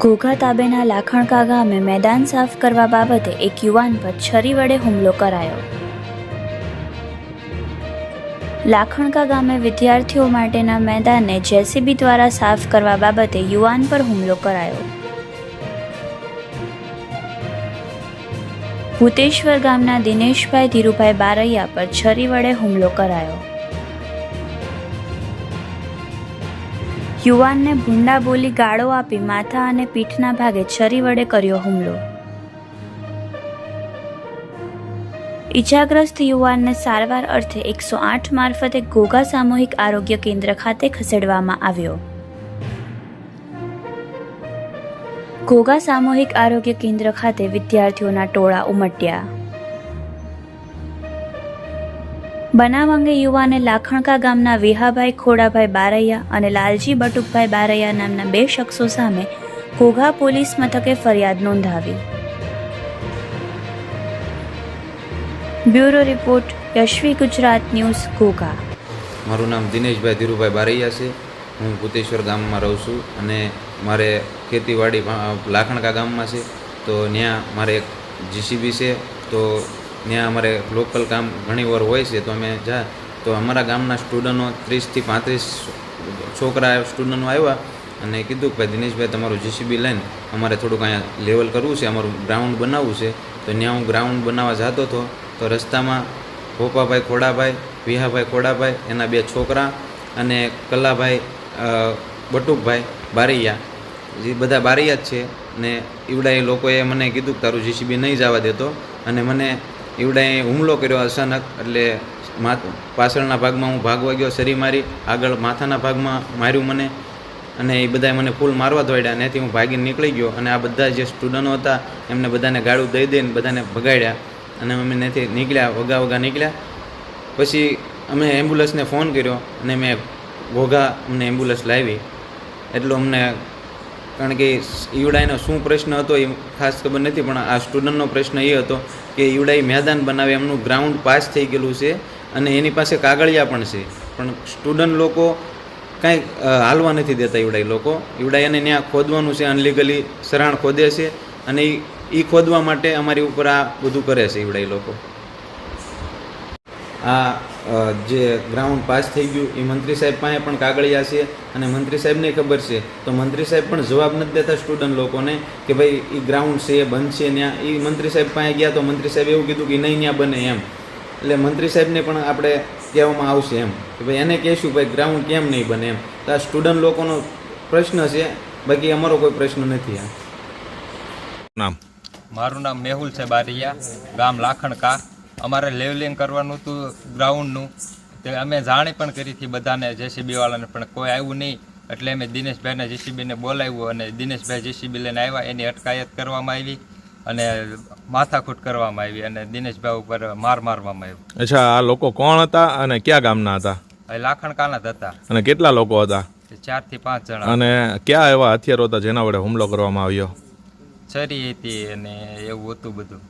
ઘોઘા તાબેના લાખણકા ગામે મેદાન સાફ કરવા બાબતે એક યુવાન પર છરી વડે હુમલો કરાયો. લાખણકા ગામે વિદ્યાર્થીઓ માટેના મેદાનને જેસીબી દ્વારા સાફ કરવા બાબતે યુવાન પર હુમલો કરાયો. ભૂતેશ્વર ગામના દિનેશભાઈ ધીરુભાઈ બારૈયા પર છરી વડે હુમલો કરાયો. યુવાનને ભૂંડા બોલી ગાળો આપી માથા અને પીઠના ભાગે છરી વડે કર્યો હુમલો. ઈજાગ્રસ્ત યુવાનને સારવાર અર્થે 108 મારફતે ઘોઘા સામૂહિક આરોગ્ય કેન્દ્ર ખાતે ખસેડવામાં આવ્યો. ઘોઘા સામૂહિક આરોગ્ય કેન્દ્ર ખાતે વિદ્યાર્થીઓના ટોળા ઉમટ્યા. બનાવ અંગે યુવાને લાખણકા ગામના વિહાભાઈ ખોડાભાઈ બારૈયા અને લાલજી બટુકભાઈ બારૈયા નામના 2 શખ્સો સામે ઘોઘા પોલીસ મથકે ફરિયાદ નોંધાવી. Bureau report Yashvi Gujarat news Ghogha. મારું નામ દિનેશભાઈ ધીરુભાઈ બારૈયા છે. હું ભૂતેશ્વર ગામમાં રહું છું અને મારે ખેતીવાડી લાખણકા ગામમાં છે. તો ત્યાં મારે એક જીસીબી છે. તો ત્યાં અમારે લોકલ કામ ઘણીવાર હોય છે. તો અમે તો અમારા ગામના સ્ટુડન્ટો 30 થી 35 છોકરા સ્ટુડન્ટો આવ્યા અને કીધું કે ભાઈ દિનેશભાઈ તમારું જીસીબી લઈને અમારે થોડુંક અહીંયા લેવલ કરવું છે, અમારું ગ્રાઉન્ડ બનાવવું છે. તો ત્યાં હું ગ્રાઉન્ડ બનાવવા જતો હતો. તો રસ્તામાં ભોપાભાઈ ખોડાભાઈ, વિહાભાઈ ખોડાભાઈ, એના 2 છોકરા અને કલાભાઈ બટુકભાઈ બારૈયા, જે બધા બારૈયા જ છે. ને ઈવડાએ લોકોએ મને કીધું કે તારું જીસીબી નહીં જવા દેતો અને મને ઈવડાએ હુમલો કર્યો અચાનક. એટલે પાછળના ભાગમાં હું ભાગવા ગયો, સરી મારી, આગળ માથાના ભાગમાં માર્યું મને અને એ બધાએ મને ફૂલ મારવા દોડ્યા. ત્યાંથી હું ભાગીને નીકળી ગયો અને આ બધા જે સ્ટુડન્ટો હતા એમને બધાને ગાળું દઈને બધાને ભગાડ્યા અને અમે ત્યાંથી નીકળ્યા, વગા નીકળ્યા. પછી અમે એમ્બ્યુલન્સને ફોન કર્યો અને મેં ઘોઘા અમને એમ્બ્યુલન્સ લાવી. એટલું અમને, કારણ કે ઈવડાઈનો શું પ્રશ્ન હતો એ ખાસ ખબર નથી, પણ આ સ્ટુડન્ટનો પ્રશ્ન એ હતો કે ઈવડાઈ મેદાન બનાવે, એમનું ગ્રાઉન્ડ પાસ થઈ ગયેલું છે અને એની પાસે કાગળિયા પણ છે, પણ સ્ટુડન્ટ લોકો કાંઈ હાલવા નથી દેતા. ઈવડાઈ એને ત્યાં ખોદવાનું છે, અનલીગલી સરાણ ખોદે છે અને એ ખોદવા માટે અમારી ઉપર આ બધું કરે છે ઈવડાઈ લોકો. આ જે ગ્રાઉન્ડ પાસ થઈ ગયું એ મંત્રી સાહેબ પાસે પણ કાગળિયા છે અને મંત્રી સાહેબને ખબર છે. તો મંત્રી સાહેબ પણ જવાબ નથી દેતા સ્ટુડન્ટ લોકોને કે ભાઈ એ ગ્રાઉન્ડ છે, બંધ છે. ત્યાં એ મંત્રી સાહેબ પાસે ગયા તો મંત્રી સાહેબ એવું કીધું કે નહીં ત્યાં બને એમ. એટલે મંત્રી સાહેબને પણ આપણે કહેવામાં આવશે એમ કે ભાઈ એને કહેશું ભાઈ ગ્રાઉન્ડ કેમ નહીં બને એમ. તો આ સ્ટુડન્ટ લોકોનો પ્રશ્ન છે, બાકી અમારો કોઈ પ્રશ્ન નથી. નામ? મારું નામ મેહુલ છે બારૈયા, ગામ લાખણકા. અમારે લેવલિંગ કરવાનું હતું ગ્રાઉન્ડનું. તે અમે જાણી પણ કરી હતી બધાને, જેસીબી વાળાને, પણ કોઈ આવ્યું નહીં. એટલે અમે દિનેશભાઈને જેસીબીને બોલાવ્યું અને દિનેશભાઈ જેસીબી લઈને આવ્યા. એની અટકાયત કરવામાં આવી અને માથાકૂટ કરવામાં આવી અને દિનેશભાઈ ઉપર મારવામાં આવ્યો. અચ્છા, આ લોકો કોણ હતા અને કયા ગામના હતા? લાખણકાના જ હતા. અને કેટલા લોકો હતા? 4 થી 5 જણા. અને કયા એવા હથિયારો હતા જેના વડે હુમલો કરવામાં આવ્યો? છરી હતી અને એવું હતું બધું.